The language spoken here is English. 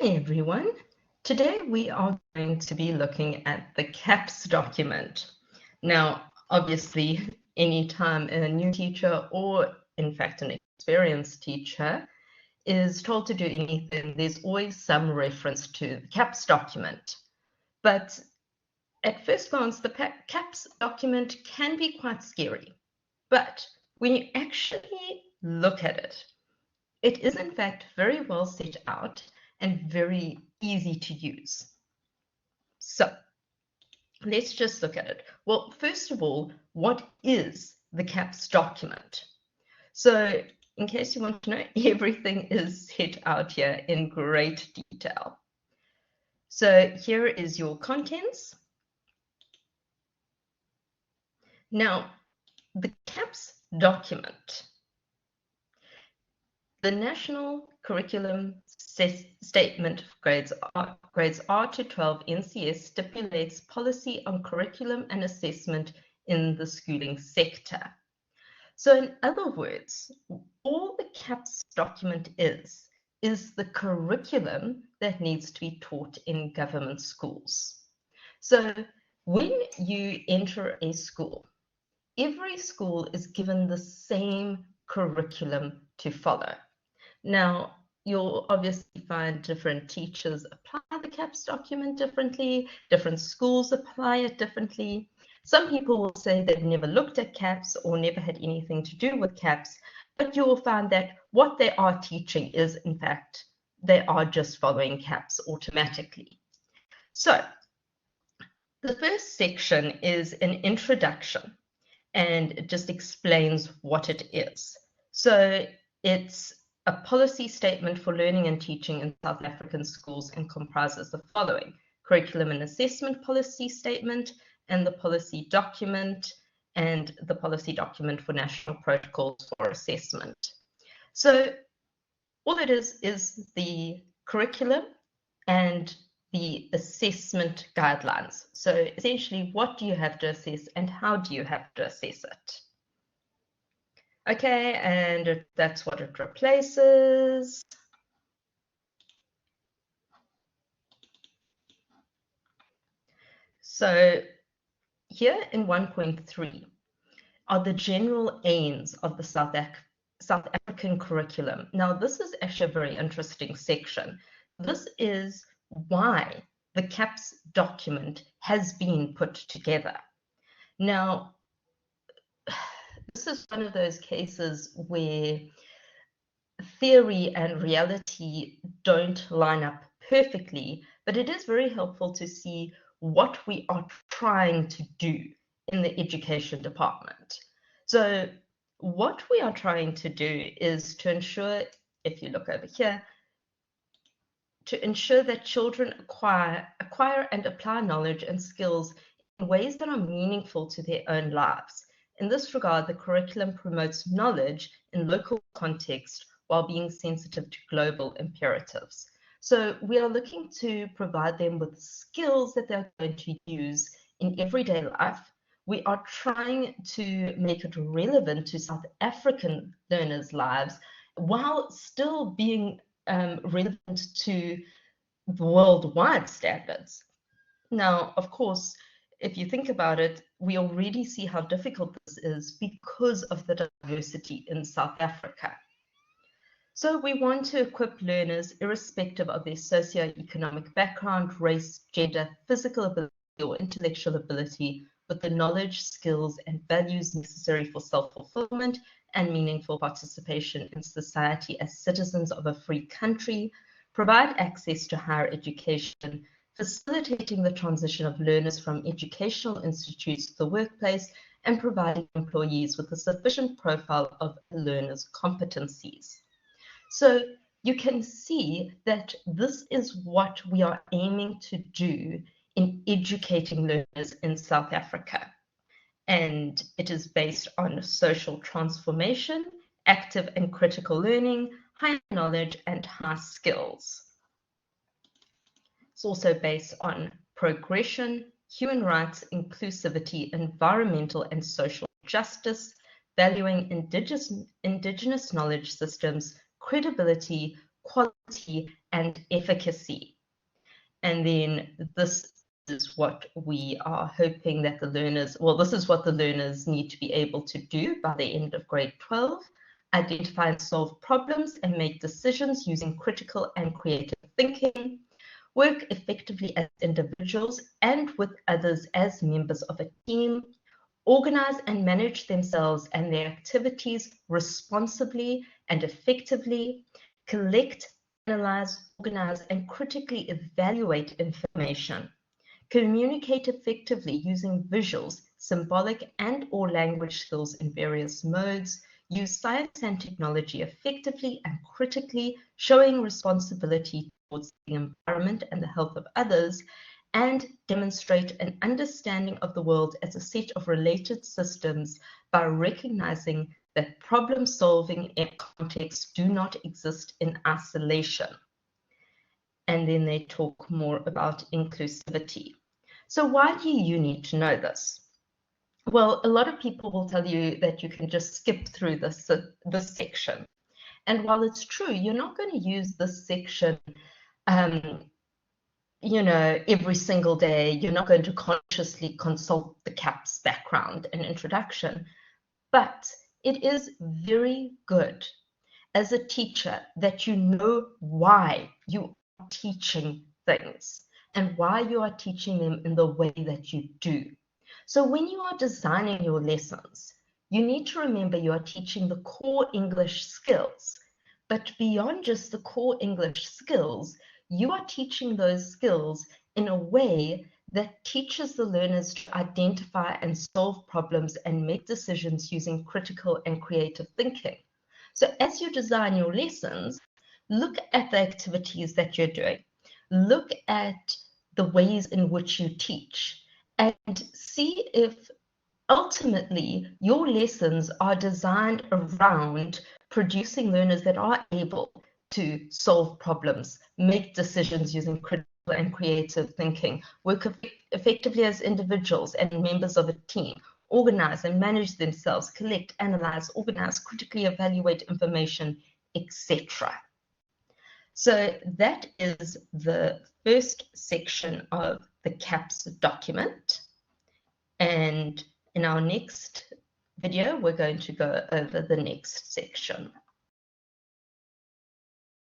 Hi everyone. Today we are going to be looking at the CAPS document. Now, obviously, anytime a new teacher or in fact an experienced teacher is told to do anything, there's always some reference to the CAPS document. But at first glance, the CAPS document can be quite scary. But when you actually look at it, it is in fact very well set out and very easy to use. So let's just look at it. Well, first of all, what is the CAPS document? So in case you want to know, everything is set out here in great detail. So here is your contents. Now, the CAPS document, the National Curriculum Statement of grades R to 12 NCS stipulates policy on curriculum and assessment in the schooling sector. So in other words, all the CAPS document is the curriculum that needs to be taught in government schools. So when you enter a school, every school is given the same curriculum to follow. Now, you'll obviously find different teachers apply the CAPS document differently, different schools apply it differently. Some people will say they've never looked at CAPS or never had anything to do with CAPS, but you will find that what they are teaching is, in fact, they are just following CAPS automatically. So, the first section is an introduction, and it just explains what it is. So, it's a policy statement for learning and teaching in South African schools and comprises the following: curriculum and assessment policy statement, and the policy document, and the policy document for national protocols for assessment. So all it is the curriculum and the assessment guidelines. So essentially, what do you have to assess and how do you have to assess it? Okay, and that's what it replaces. So here in 1.3 are the general aims of the South African curriculum. Now, this is actually a very interesting section. This is why the CAPS document has been put together. Now, this is one of those cases where theory and reality don't line up perfectly, but it is very helpful to see what we are trying to do in the education department. So what we are trying to do is to ensure, if you look over here, to ensure that children acquire and apply knowledge and skills in ways that are meaningful to their own lives. In this regard, the curriculum promotes knowledge in local context while being sensitive to global imperatives. So we are looking to provide them with skills that they're going to use in everyday life. We are trying to make it relevant to South African learners' lives while still being relevant to worldwide standards. Now, of course, if you think about it, we already see how difficult this is because of the diversity in South Africa. So we want to equip learners, irrespective of their socioeconomic background, race, gender, physical ability, or intellectual ability, with the knowledge, skills, and values necessary for self-fulfillment and meaningful participation in society as citizens of a free country, provide access to higher education, facilitating the transition of learners from educational institutes to the workplace, and providing employees with a sufficient profile of learners' competencies. So you can see that this is what we are aiming to do in educating learners in South Africa. And it is based on social transformation, active and critical learning, high knowledge, and high skills. It's also based on progression, human rights, inclusivity, environmental and social justice, valuing indigenous knowledge systems, credibility, quality, and efficacy. And then this is what we are hoping that the learners, well, this is what the learners need to be able to do by the end of grade 12: identify and solve problems and make decisions using critical and creative thinking, work effectively as individuals and with others as members of a team, organize and manage themselves and their activities responsibly and effectively, collect, analyze, organize, and critically evaluate information, communicate effectively using visuals, symbolic and/or language skills in various modes, use science and technology effectively and critically, showing responsibility towards the environment and the health of others, and demonstrate an understanding of the world as a set of related systems by recognizing that problem-solving contexts do not exist in isolation. And then they talk more about inclusivity. So why do you need to know this? Well, a lot of people will tell you that you can just skip through this section. And while it's true, you're not going to use this section every single day. You're not going to consciously consult the CAPS background and introduction, but it is very good as a teacher that you know why you are teaching things and why you are teaching them in the way that you do. So when you are designing your lessons, you need to remember you are teaching the core English skills, but beyond just the core English skills, you are teaching those skills in a way that teaches the learners to identify and solve problems and make decisions using critical and creative thinking. So as you design your lessons, look at the activities that you're doing. Look at the ways in which you teach and see if ultimately your lessons are designed around producing learners that are able to solve problems, make decisions using critical and creative thinking, work effectively as individuals and members of a team, organize and manage themselves, collect, analyze, organize, critically evaluate information, etc. So that is the first section of the CAPS document. And in our next video, we're going to go over the next section.